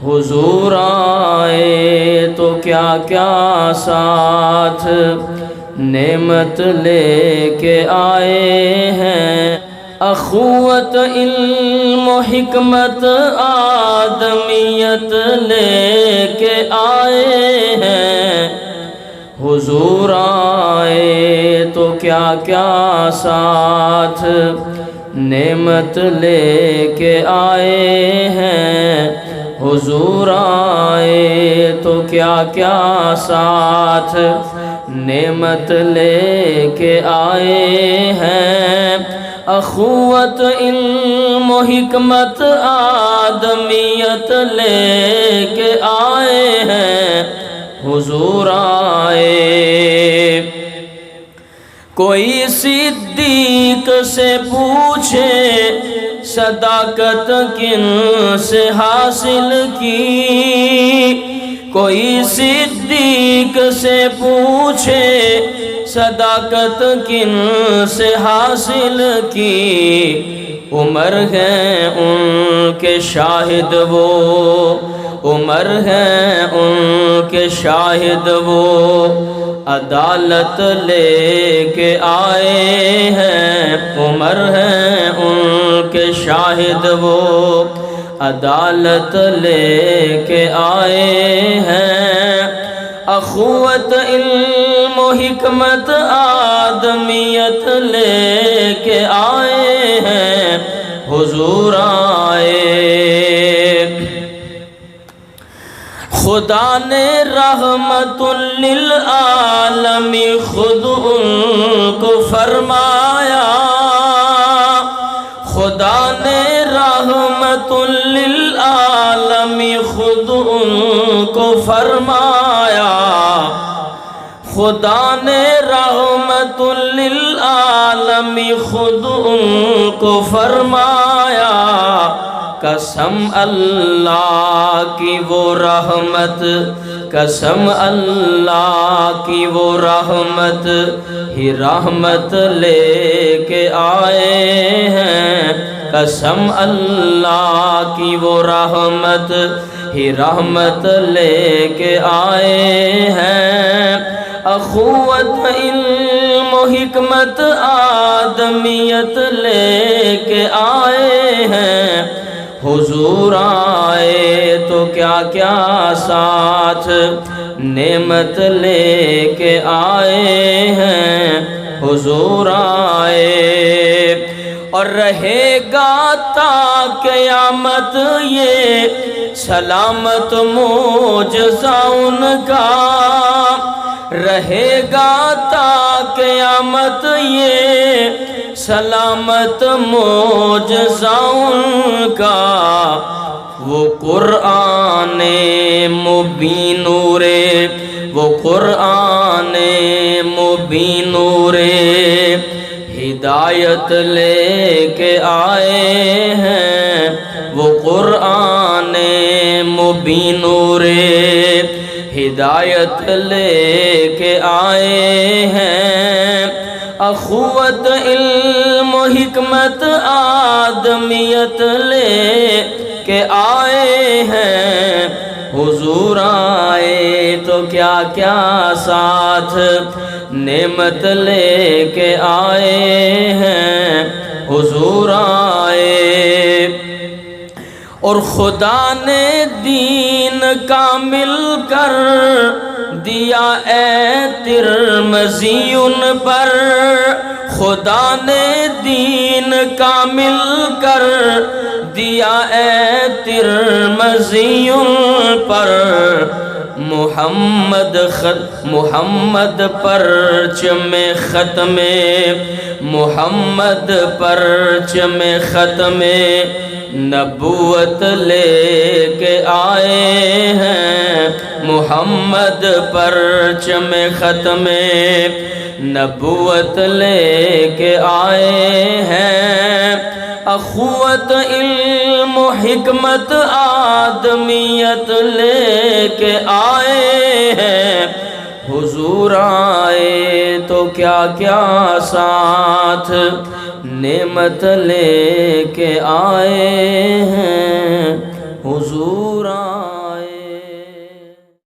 حضور آئے تو کیا کیا ساتھ نعمت لے کے آئے ہیں، اخوت علم و حکمت آدمیت لے کے آئے ہیں۔ حضور آئے تو کیا کیا ساتھ نعمت لے کے آئے ہیں، حضور آئے تو کیا کیا ساتھ نعمت لے کے آئے ہیں، اخوت علم و حکمت آدمیت لے کے آئے ہیں، حضور آئے۔ کوئی صدیق سے پوچھے صداقت کن سے حاصل کی، کوئی صدیق سے پوچھے صداقت کن سے حاصل کی، عمر ہیں ان کے شاہد وہ، عمر ہیں ان کے شاہد وہ، عدالت لے کے آئے ہیں، عمر ہیں ان کے شاہد وہ، عدالت لے کے آئے ہیں، اخوت علم و حکمت آدمیت لے کے آئے ہیں، حضور آئے۔ خدا نے رحمت للعالمین خود ان کو فرمایا، خدا نے رحمت للعالمین خود ان کو فرمایا، خدا نے رحمت للعالمین خود ان کو فرمایا، قسم اللہ کی وہ رحمت، قسم اللہ کی وہ رحمت ہی رحمت لے کے آئے ہیں، قسم اللہ کی وہ رحمت ہی رحمت لے کے آئے ہیں، اخوت علم و حکمت آدمیت لے کے آئے ہیں، حضور آئے تو کیا کیا ساتھ نعمت لے کے آئے ہیں، حضور آئے۔ اور رہے گا تا قیامت یہ سلامت معجزہ ان کا، رہے گا تا قیامت یہ سلامت معجزہ ان کا، وہ قرآن مبین نور، وہ قرآن مبین نور ہدایت لے کے آئے ہیں، وہ قرآن مبین نور ہدایت لے کے آئے ہیں، اخوت علم و حکمت آدمیت لے کے آئے ہیں، حضور آئے تو کیا کیا ساتھ نعمت لے کے آئے ہیں، حضور آئے۔ اور خدا نے دین کامل کر دیا اے ترمذی ان پر، خدا نے دین کامل کر دیا اے ترمذی ان پر، محمد پرچم ختم، محمد پرچم ختم نبوت لے کے آئے ہیں، محمد پرچم ختم نبوت لے کے آئے ہیں، اخوت علم و حکمت آدمیت لے کے آئے ہیں، حضور آئے تو کیا کیا ساتھ نعمت لے کے آئے ہیں، حضور